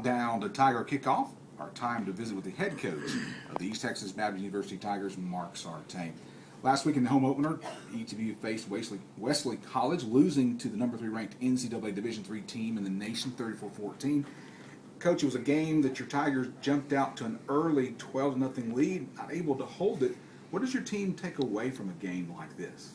countdown to Tiger kickoff. Our time to visit with the head coach of the East Texas Baptist University Tigers, Mark Sartain. Last week in the home opener, ETBU faced Wesley College, losing to the number 3 ranked NCAA Division III team in the nation, 34-14. Coach, it was a game that your Tigers jumped out to an early 12-0 lead, not able to hold it. What does your team take away from a game like this?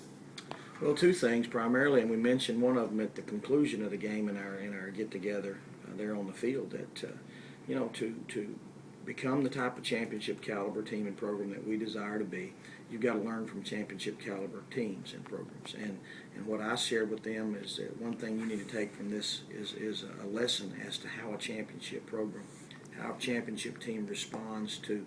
Well, two things primarily, and we mentioned one of them at the conclusion of the game in our get-together there on the field. That to become the type of championship caliber team and program that we desire to be, you've got to learn from championship caliber teams and programs. And what I shared with them is that one thing you need to take from this is a lesson as to how a championship program, how a championship team responds to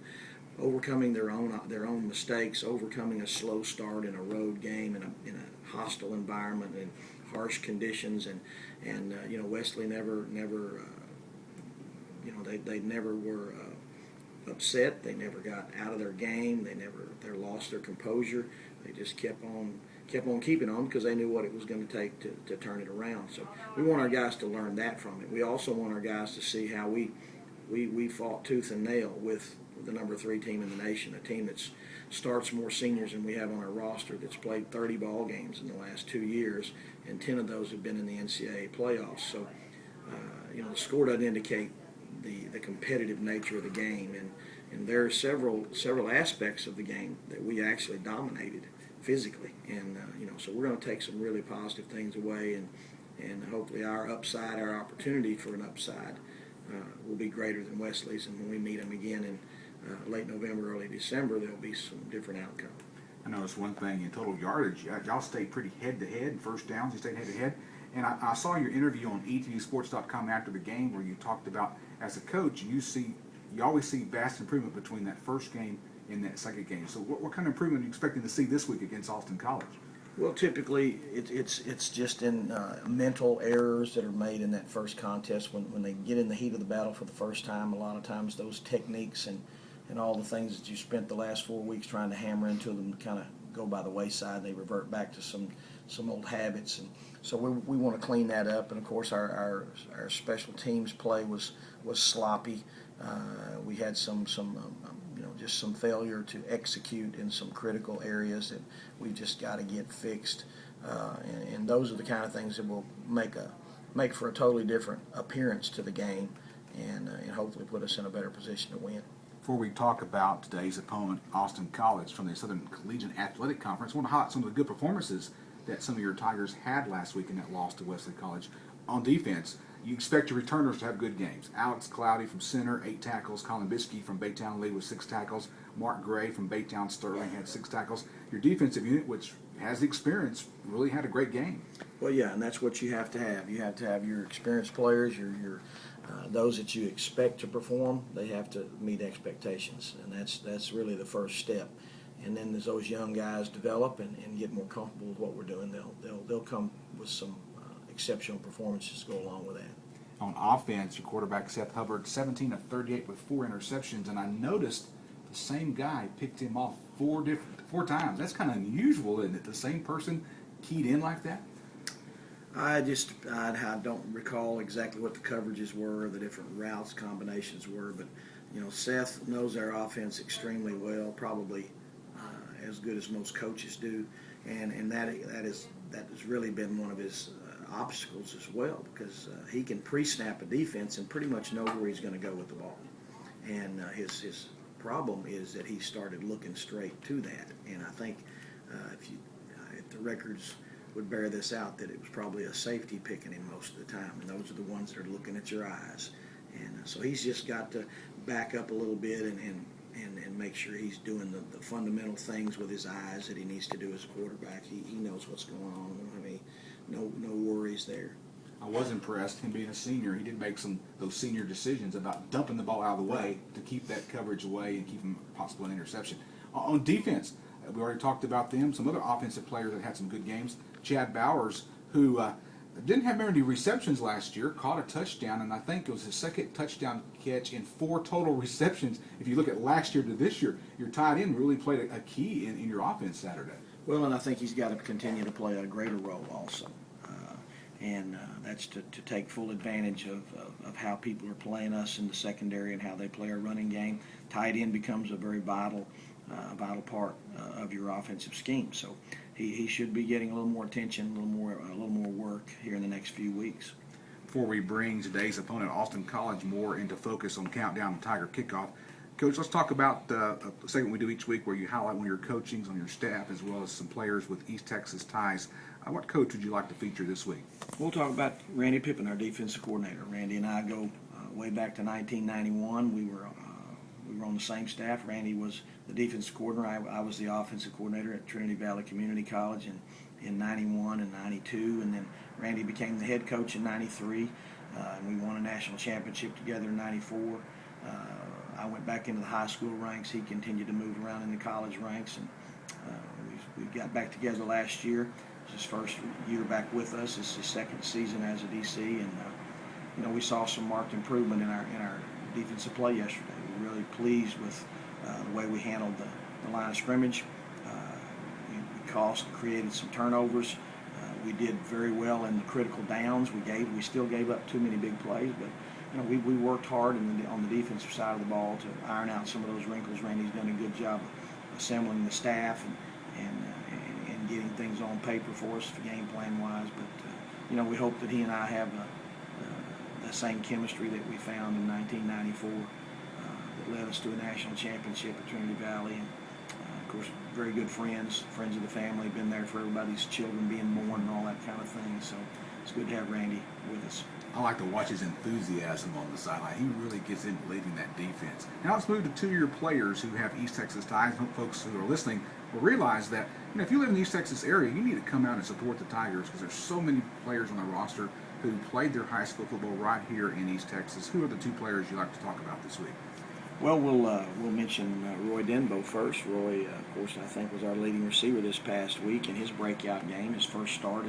overcoming their own mistakes, overcoming a slow start in a road game in a hostile environment and harsh conditions, and Wesley never they never were upset. They never got out of their game. They lost their composure. They just kept on keeping on because they knew what it was going to take to turn it around. So we want our guys to learn that from it. We also want our guys to see how we fought tooth and nail with the number 3 team in the nation, a team that starts more seniors than we have on our roster, that's played 30 ball games in the last 2 years, and 10 of those have been in the NCAA playoffs. So, the score doesn't indicate the competitive nature of the game, and there are several aspects of the game that we actually dominated physically, and so we're going to take some really positive things away, and hopefully our opportunity for an upside will be greater than Wesley's, and when we meet them again in late November, early December, there'll be some different outcome. I noticed one thing in total yardage. Y'all stayed pretty head-to-head. First downs, you stayed head-to-head. And I saw your interview on ETBUsports.com after the game where you talked about, as a coach, you always see vast improvement between that first game and that second game. So what kind of improvement are you expecting to see this week against Austin College? Well, typically it's just in mental errors that are made in that first contest when they get in the heat of the battle for the first time. A lot of times those techniques and all the things that you spent the last 4 weeks trying to hammer into them kind of go by the wayside. They revert back to some old habits, and so we want to clean that up. And of course our special teams play was sloppy. We had just some failure to execute in some critical areas that we've just got to get fixed, and those are the kind of things that will make for a totally different appearance to the game, and hopefully put us in a better position to win. Before we talk about today's opponent, Austin College, from the Southern Collegiate Athletic Conference, I want to highlight some of the good performances that some of your Tigers had last week in that loss to Wesley College. On defense, you expect your returners to have good games. Alex Cloudy from center, 8 tackles. Colin Pigskin from Baytown lead with 6 tackles. Mark Gray from Baytown Sterling had 6 tackles. Your defensive unit, which has the experience, really had a great game. Well, yeah, and that's what you have to have. You have to have your experienced players, your those that you expect to perform. They have to meet expectations, and that's really the first step. And then as those young guys develop and get more comfortable with what we're doing, they'll come with some exceptional performances to go along with that. On offense, your quarterback Seth Hubbard, 17 of 38 with 4 interceptions, and I noticed the same guy picked him off 4 times. That's kind of unusual, isn't it? The same person keyed in like that? I don't recall exactly what the coverages were, the different routes combinations were, but Seth knows our offense extremely well, probably as good as most coaches do, and that has really been one of his obstacles as well, because he can pre-snap a defense and pretty much know where he's going to go with the ball, and his problem is that he started looking straight to that, and I think if the records would bear this out, that it was probably a safety picking him most of the time, and those are the ones that are looking at your eyes, and so he's just got to back up a little bit and make sure he's doing the fundamental things with his eyes that he needs to do as a quarterback. He knows what's going on. We don't have no worries there. I was impressed, him being a senior. He did make those senior decisions about dumping the ball out of the way to keep that coverage away and keep him possible an interception. On defense, we already talked about them. Some other offensive players that had some good games. Chad Bowers, who didn't have many receptions last year, caught a touchdown, and I think it was his second touchdown catch in 4 total receptions. If you look at last year to this year, your tight end really played a key in your offense Saturday. Well, and I think he's got to continue to play a greater role also. and that's to take full advantage of how people are playing us in the secondary and how they play our running game. Tight end becomes a very vital part of your offensive scheme. So he should be getting a little more attention, a little more work here in the next few weeks. Before we bring today's opponent, Austin College, more into focus on Countdown to Tiger Kickoff, Coach, let's talk about a segment we do each week where you highlight one of your coachings on your staff as well as some players with East Texas ties. What coach would you like to feature this week? We'll talk about Randy Pippen, our defensive coordinator. Randy and I go way back to 1991. We were on the same staff. Randy was the defensive coordinator. I was the offensive coordinator at Trinity Valley Community College in 91 and 92, and then Randy became the head coach in 93, and we won a national championship together in 94. I went back into the high school ranks. He continued to move around in the college ranks, and we got back together last year. It was his first year back with us. It's his second season as a DC, and we saw some marked improvement in our defensive play yesterday. We were really pleased with the way we handled the line of scrimmage. We created some turnovers. We did very well in the critical downs. We still gave up too many big plays, but we worked hard on the defensive side of the ball to iron out some of those wrinkles. Randy's done a good job of assembling the staff and getting things on paper for us, game plan wise. But we hope that he and I have the same chemistry that we found in 1994 that led us to a national championship at Trinity Valley. And of course, very good friends of the family, been there for everybody's children being born and all that kind of thing. So it's good to have Randy with us. I like to watch his enthusiasm on the sideline. He really gets into leading that defense. Now let's move to two of your players who have East Texas ties. I hope folks who are listening will realize that if you live in the East Texas area, you need to come out and support the Tigers because there's so many players on the roster who played their high school football right here in East Texas. Who are the two players you'd like to talk about this week? Well, we'll mention Roy Denbo first. Roy, of course, I think was our leading receiver this past week in his breakout game, his first start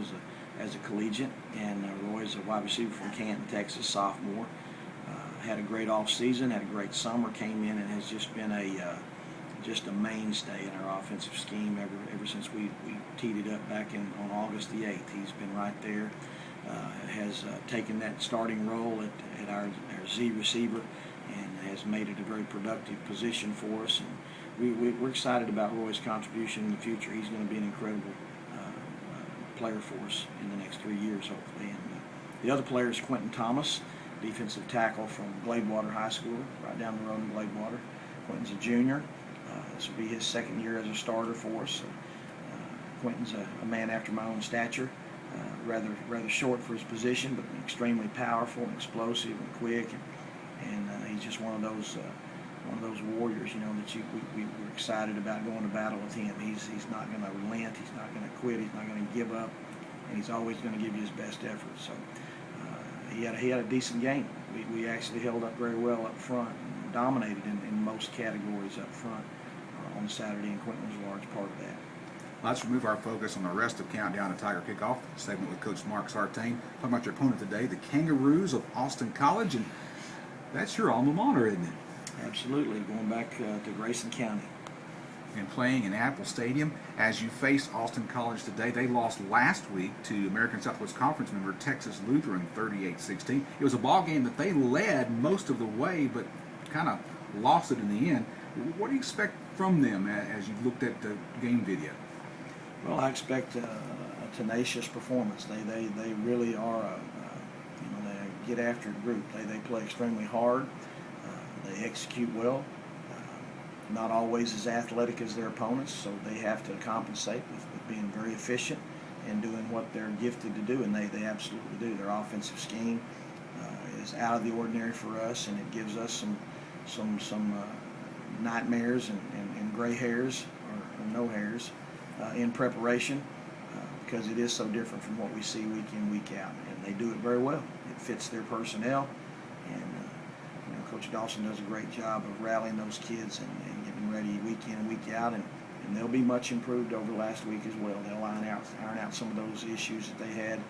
as a collegiate. And Roy's a wide receiver from Canton, Texas, sophomore. Had a great off season, had a great summer, came in and has just been a mainstay in our offensive scheme ever since we teed it up back on August the 8th. He's been right there. Has taken that starting role at our Z receiver and has made it a very productive position for us. And we're excited about Roy's contribution in the future. He's going to be an incredible player for us in the next 3 years, hopefully. And the other player is Quentin Thomas, defensive tackle from Bladewater High School, right down the road in Bladewater. Quentin's a junior. This will be his second year as a starter for us. Quentin's a man after my own stature. Rather short for his position, but extremely powerful and explosive and quick, and he's just one of those warriors, that we're excited about going to battle with him. He's not going to relent, he's not going to quit, he's not going to give up, and he's always going to give you his best effort. So he had a decent game. We actually held up very well up front, and dominated in most categories up front on Saturday, and Quentin was a large part of that. Let's remove our focus on the rest of Countdown to Tiger Kickoff, segment with Coach Mark Sartain. Talking about your opponent today, the Kangaroos of Austin College, and that's your alma mater, isn't it? Absolutely, going back to Grayson County. And playing in Apple Stadium. As you face Austin College today, they lost last week to American Southwest Conference member Texas Lutheran 38-16. It was a ball game that they led most of the way, but kind of lost it in the end. What do you expect from them as you've looked at the game video? Well, I expect a tenacious performance. They really are, they get after it group. They play extremely hard. They execute well. Not always as athletic as their opponents, so they have to compensate with being very efficient and doing what they're gifted to do, and they absolutely do. Their offensive scheme is out of the ordinary for us, and it gives us some nightmares and gray hairs or no hairs in preparation because it is so different from what we see week in, week out. And they do it very well. It fits their personnel. And Coach Dawson does a great job of rallying those kids and getting ready week in and week out. And they'll be much improved over last week as well. They'll iron out some of those issues that they had,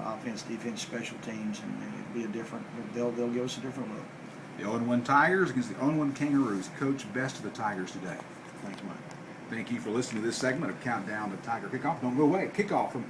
offense, defense, special teams, and it'll be a different. They'll give us a different look. The 0-1 Tigers against the 0-1 Kangaroos. Coach, best of the Tigers today. Thanks, Mike. Thank you for listening to this segment of Countdown to Tiger Kickoff. Don't go away. Kickoff from